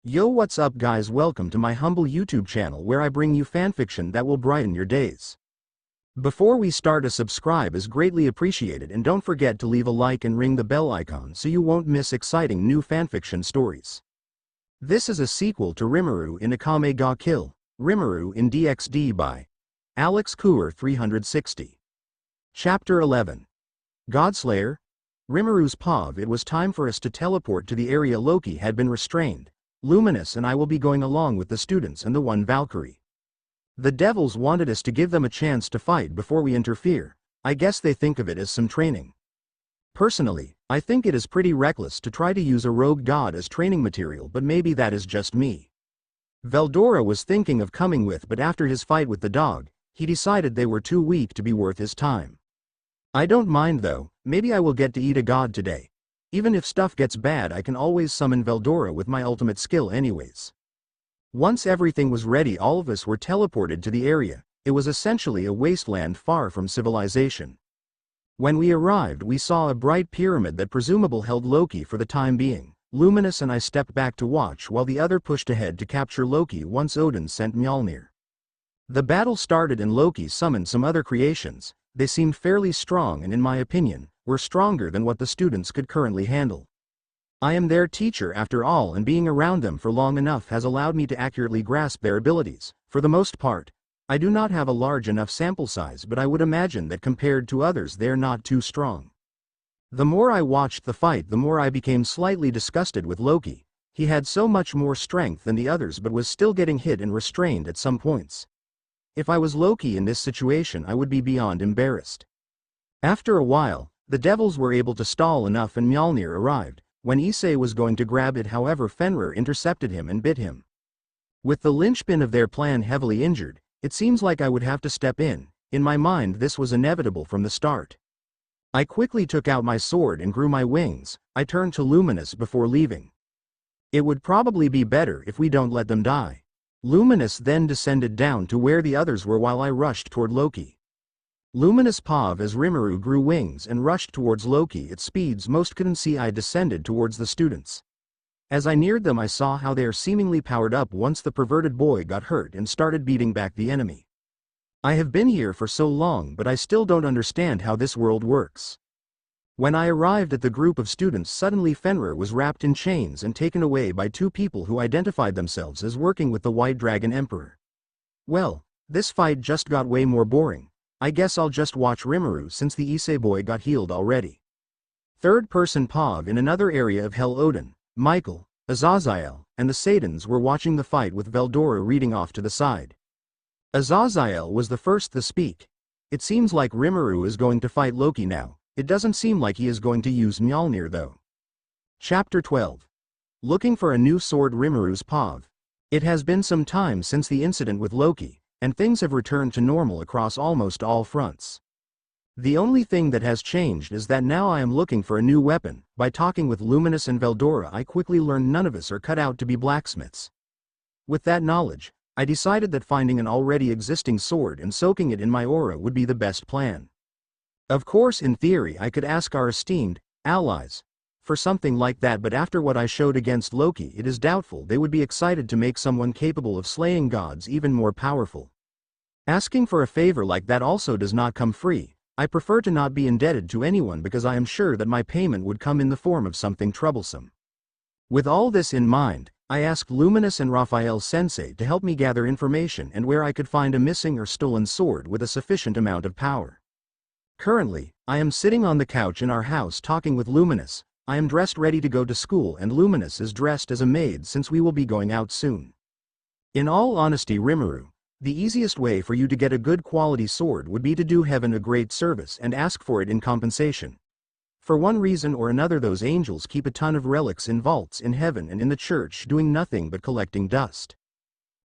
Yo, what's up guys, welcome to my humble YouTube channel where I bring you fanfiction that will brighten your days. Before we start, a subscribe is greatly appreciated, and don't forget to leave a like and ring the bell icon so you won't miss exciting new fanfiction stories. This is a sequel to Rimuru in Akame ga Kill, Rimuru in DXD by alexkuhar360. Chapter 11. Godslayer? Rimuru's POV. It was time for us to teleport to the area Loki had been restrained. Luminous and I will be going along with the students and the one Valkyrie. The devils wanted us to give them a chance to fight before we interfere. I guess they think of it as some training. Personally, I think it is pretty reckless to try to use a rogue god as training material, but maybe that is just me. Veldora was thinking of coming with, but after his fight with the dog, he decided they were too weak to be worth his time. I don't mind though, maybe I will get to eat a god today. Even if stuff gets bad, I can always summon Veldora with my ultimate skill anyways. Once everything was ready, all of us were teleported to the area. It was essentially a wasteland far from civilization. When we arrived, we saw a bright pyramid that presumably held Loki for the time being. Luminous and I stepped back to watch while the other pushed ahead to capture Loki once Odin sent Mjolnir. The battle started and Loki summoned some other creations. They seemed fairly strong and, in my opinion, were stronger than what the students could currently handle. I am their teacher after all, and being around them for long enough has allowed me to accurately grasp their abilities. For the most part, I do not have a large enough sample size, but I would imagine that compared to others they're not too strong. The more I watched the fight, the more I became slightly disgusted with Loki. He had so much more strength than the others but was still getting hit and restrained at some points. If I was Loki in this situation, I would be beyond embarrassed. After a while, the devils were able to stall enough and Mjolnir arrived. When Issei was going to grab it, however, Fenrir intercepted him and bit him. With the linchpin of their plan heavily injured, it seems like I would have to step in. In my mind, this was inevitable from the start. I quickly took out my sword and grew my wings. I turned to Luminous before leaving. It would probably be better if we don't let them die. Luminous then descended down to where the others were while I rushed toward Loki. Luminous POV as Rimuru grew wings and rushed towards Loki at speeds most couldn't see. I descended towards the students. As I neared them, I saw how they are seemingly powered up once the perverted boy got hurt and started beating back the enemy. I have been here for so long, but I still don't understand how this world works. When I arrived at the group of students, suddenly Fenrir was wrapped in chains and taken away by two people who identified themselves as working with the White Dragon Emperor. Well, this fight just got way more boring. I guess I'll just watch Rimuru since the Issei boy got healed already. Third-person POV in another area of Hell. Odin, Michael, Azazel, and the Satans were watching the fight with Veldora reading off to the side. Azazel was the first to speak. It seems like Rimuru is going to fight Loki now. It doesn't seem like he is going to use Mjolnir though. Chapter 12. Looking for a new sword. Rimuru's POV. It has been some time since the incident with Loki, and things have returned to normal across almost all fronts. The only thing that has changed is that now I am looking for a new weapon. By talking with Luminous and Veldora, I quickly learned none of us are cut out to be blacksmiths. With that knowledge, I decided that finding an already existing sword and soaking it in my aura would be the best plan. Of course, in theory I could ask our esteemed allies for something like that, but after what I showed against Loki, it is doubtful they would be excited to make someone capable of slaying gods even more powerful. Asking for a favor like that also does not come free. I prefer to not be indebted to anyone because I am sure that my payment would come in the form of something troublesome. With all this in mind, I asked Luminous and Raphael Sensei to help me gather information and where I could find a missing or stolen sword with a sufficient amount of power. Currently, I am sitting on the couch in our house talking with Luminous. I am dressed ready to go to school and Luminous is dressed as a maid since we will be going out soon. In all honesty, Rimuru, the easiest way for you to get a good quality sword would be to do heaven a great service and ask for it in compensation. For one reason or another, those angels keep a ton of relics in vaults in heaven and in the church doing nothing but collecting dust.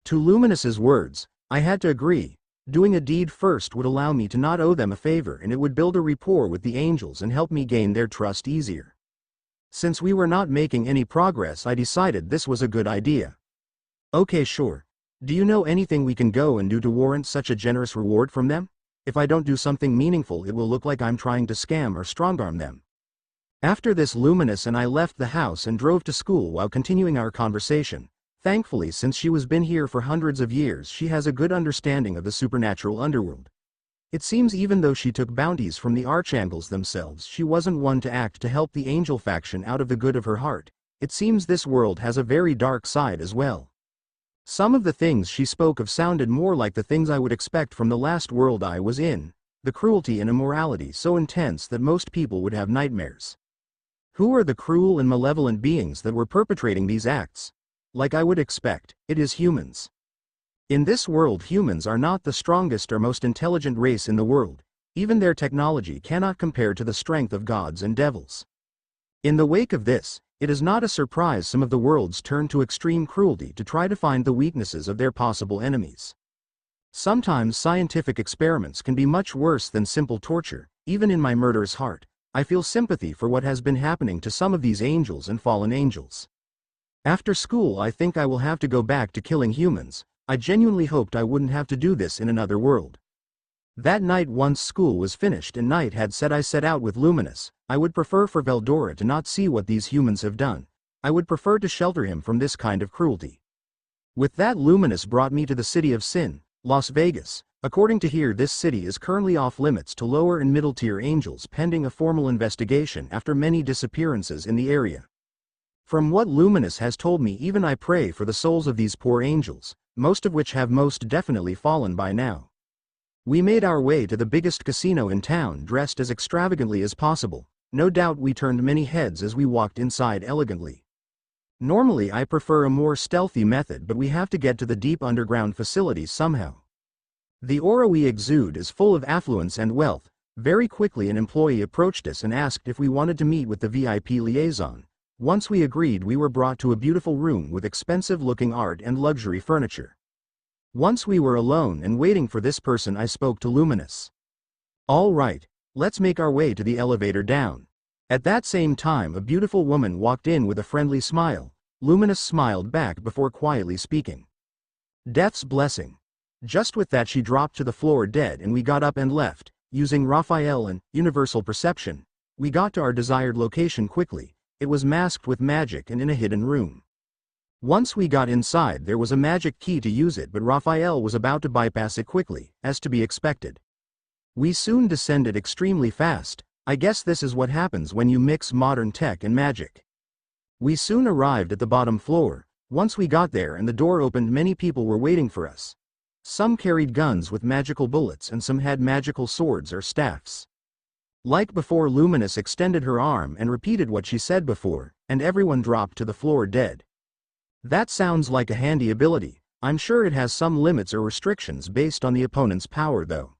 To Luminous's words, I had to agree. Doing a deed first would allow me to not owe them a favor, and it would build a rapport with the angels and help me gain their trust easier. Since we were not making any progress, I decided this was a good idea. Okay, sure. Do you know anything we can go and do to warrant such a generous reward from them? If I don't do something meaningful, it will look like I'm trying to scam or strongarm them. After this, Luminous and I left the house and drove to school while continuing our conversation. Thankfully, since she has been here for hundreds of years, she has a good understanding of the supernatural underworld. It seems even though she took bounties from the archangels themselves, she wasn't one to act to help the angel faction out of the good of her heart. It seems this world has a very dark side as well. Some of the things she spoke of sounded more like the things I would expect from the last world I was in, the cruelty and immorality so intense that most people would have nightmares. Who are the cruel and malevolent beings that were perpetrating these acts? Like I would expect, it is humans. In this world, humans are not the strongest or most intelligent race in the world. Even their technology cannot compare to the strength of gods and devils. In the wake of this, it is not a surprise some of the worlds turn to extreme cruelty to try to find the weaknesses of their possible enemies. Sometimes scientific experiments can be much worse than simple torture. Even in my murderous heart, I feel sympathy for what has been happening to some of these angels and fallen angels. After school, I think I will have to go back to killing humans. I genuinely hoped I wouldn't have to do this in another world. That night, once school was finished and night had set, I set out with Luminous. I would prefer for Veldora to not see what these humans have done. I would prefer to shelter him from this kind of cruelty. With that, Luminous brought me to the city of Sin, Las Vegas. According to here, this city is currently off limits to lower and middle tier angels pending a formal investigation after many disappearances in the area. From what Luminous has told me, even I pray for the souls of these poor angels, most of which have most definitely fallen by now. We made our way to the biggest casino in town dressed as extravagantly as possible. No doubt we turned many heads as we walked inside elegantly. Normally I prefer a more stealthy method, but we have to get to the deep underground facilities somehow. The aura we exude is full of affluence and wealth. Very quickly an employee approached us and asked if we wanted to meet with the VIP liaison. Once we agreed, we were brought to a beautiful room with expensive-looking art and luxury furniture. Once we were alone and waiting for this person, I spoke to Luminous. "All right, let's make our way to the elevator down." At that same time, a beautiful woman walked in with a friendly smile. Luminous smiled back before quietly speaking. "Death's blessing." Just with that, she dropped to the floor dead and we got up and left. Using Raphael and universal perception, we got to our desired location quickly. It was masked with magic and in a hidden room. Once we got inside, there was a magic key to use it, but Raphael was about to bypass it quickly, as to be expected. We soon descended extremely fast. I guess this is what happens when you mix modern tech and magic. We soon arrived at the bottom floor. Once we got there and the door opened, many people were waiting for us. Some carried guns with magical bullets and some had magical swords or staffs. Like before, Luminous extended her arm and repeated what she said before, and everyone dropped to the floor dead. That sounds like a handy ability. I'm sure it has some limits or restrictions based on the opponent's power though.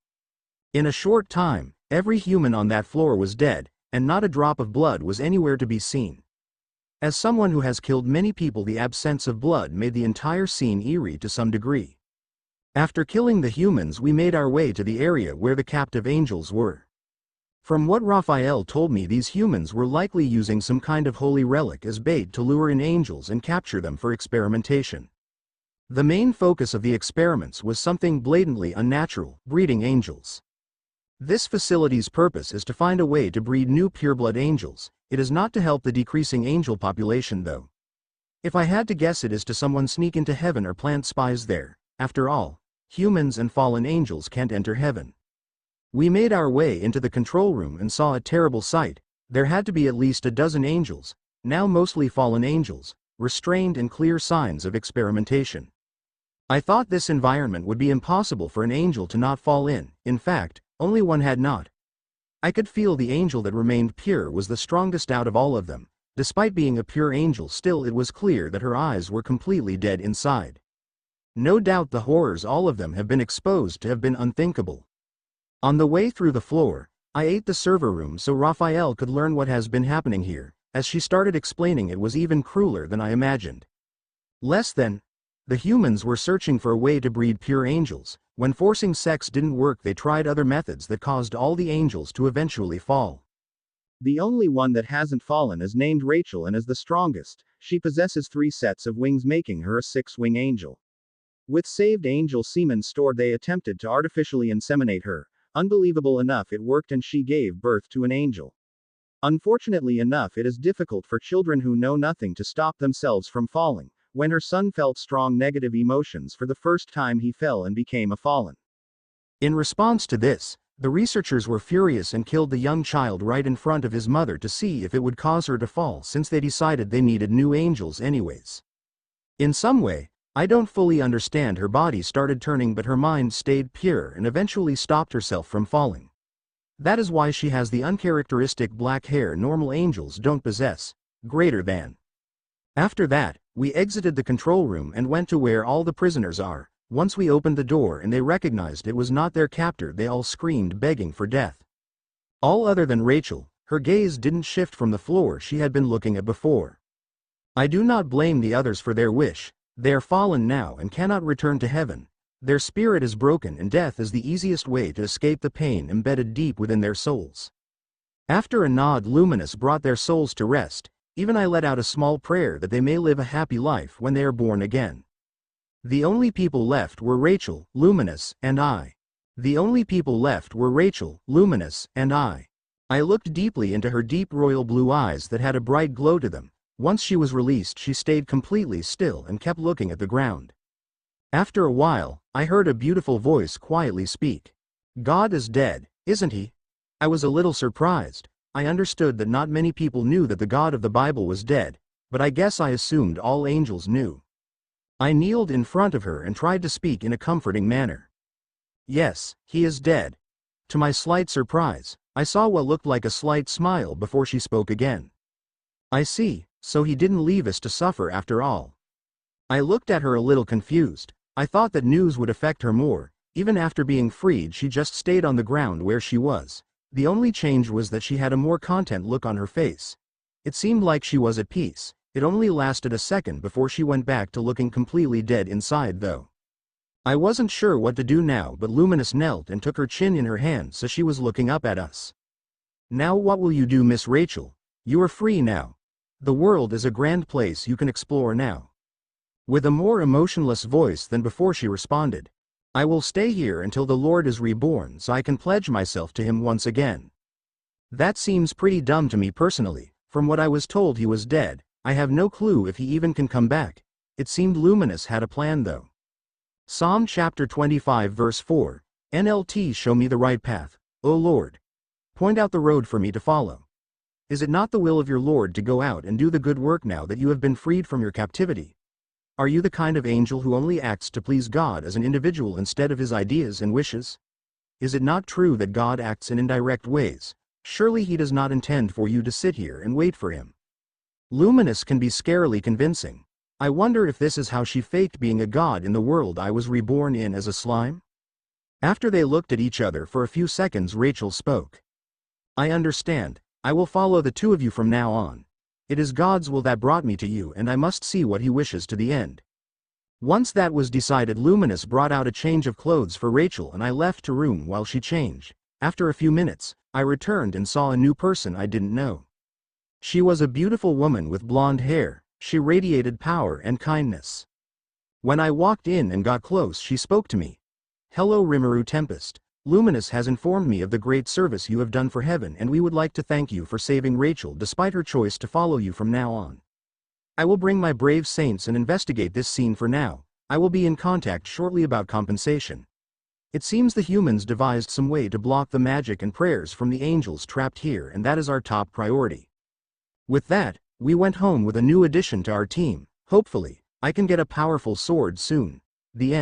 In a short time, every human on that floor was dead, and not a drop of blood was anywhere to be seen. As someone who has killed many people, the absence of blood made the entire scene eerie to some degree. After killing the humans, we made our way to the area where the captive angels were. From what Raphael told me, these humans were likely using some kind of holy relic as bait to lure in angels and capture them for experimentation. The main focus of the experiments was something blatantly unnatural: breeding angels. This facility's purpose is to find a way to breed new pureblood angels. It is not to help the decreasing angel population though. If I had to guess, it is to someone sneak into heaven or plant spies there. After all, humans and fallen angels can't enter heaven. We made our way into the control room and saw a terrible sight. There had to be at least a dozen angels, now mostly fallen angels, restrained and clear signs of experimentation. I thought this environment would be impossible for an angel to not fall in. In fact, only one had not. I could feel the angel that remained pure was the strongest out of all of them. Despite being a pure angel, still it was clear that her eyes were completely dead inside. No doubt the horrors all of them have been exposed to have been unthinkable. On the way through the floor, I ate the server room so Raphael could learn what has been happening here. As she started explaining, it was even crueler than I imagined. The humans were searching for a way to breed pure angels. When forcing sex didn't work, they tried other methods that caused all the angels to eventually fall. The only one that hasn't fallen is named Rachel and is the strongest. She possesses 3 sets of wings, making her a 6-wing angel. With saved angel semen stored, they attempted to artificially inseminate her. Unbelievable enough, it worked and she gave birth to an angel. Unfortunately enough, it is difficult for children who know nothing to stop themselves from falling. When her son felt strong negative emotions for the first time, he fell and became a fallen. In response to this, the researchers were furious and killed the young child right in front of his mother to see if it would cause her to fall, since they decided they needed new angels anyways. In some way, I don't fully understand, her body started turning but her mind stayed pure and eventually stopped herself from falling. That is why she has the uncharacteristic black hair normal angels don't possess. Greater than. After that, we exited the control room and went to where all the prisoners are. Once we opened the door and they recognized it was not their captor, they all screamed, begging for death. All other than Rachel, her gaze didn't shift from the floor she had been looking at before. I do not blame the others for their wish. They are fallen now and cannot return to heaven. Their spirit is broken and death is the easiest way to escape the pain embedded deep within their souls. After a nod, Luminous brought their souls to rest. Even I let out a small prayer that they may live a happy life when they are born again. The only people left were Rachel, Luminous, and I. The only people left were Rachel, Luminous, and I. I looked deeply into her deep royal blue eyes that had a bright glow to them. Once she was released, she stayed completely still and kept looking at the ground. After a while, I heard a beautiful voice quietly speak. God is dead, isn't he? I was a little surprised. I understood that not many people knew that the God of the Bible was dead, but I guess I assumed all angels knew. I kneeled in front of her and tried to speak in a comforting manner. Yes, he is dead. To my slight surprise, I saw what looked like a slight smile before she spoke again. I see, so he didn't leave us to suffer after all. I looked at her a little confused. I thought that news would affect her more. Even after being freed, she just stayed on the ground where she was. The only change was that she had a more content look on her face. It seemed like she was at peace. It only lasted a second before she went back to looking completely dead inside though. I wasn't sure what to do now, but Luminous knelt and took her chin in her hand so she was looking up at us. Now what will you do, Miss Rachel? You are free now. The world is a grand place you can explore now. With a more emotionless voice than before she responded. I will stay here until the Lord is reborn so I can pledge myself to him once again. That seems pretty dumb to me personally. From what I was told, he was dead. I have no clue if he even can come back. It seemed Luminous had a plan though. Psalm chapter 25 verse 4. NLT, show me the right path, O Lord. Point out the road for me to follow. Is it not the will of your Lord to go out and do the good work now that you have been freed from your captivity? Are you the kind of angel who only acts to please God as an individual instead of his ideas and wishes? Is it not true that God acts in indirect ways? Surely he does not intend for you to sit here and wait for him. Luminous can be scarily convincing. I wonder if this is how she faked being a god in the world I was reborn in as a slime? After they looked at each other for a few seconds, Rachel spoke. I understand. I will follow the two of you from now on. It is God's will that brought me to you, and I must see what he wishes to the end. Once that was decided, Luminous brought out a change of clothes for Rachel and I left her room while she changed. After a few minutes, I returned and saw a new person I didn't know. She was a beautiful woman with blonde hair. She radiated power and kindness. When I walked in and got close, she spoke to me. Hello, Rimuru Tempest. Luminous has informed me of the great service you have done for heaven, and we would like to thank you for saving Rachel despite her choice to follow you from now on. I will bring my brave saints and investigate this scene for now. I will be in contact shortly about compensation. It seems the humans devised some way to block the magic and prayers from the angels trapped here, and that is our top priority. With that, we went home with a new addition to our team. Hopefully, I can get a powerful sword soon. The end.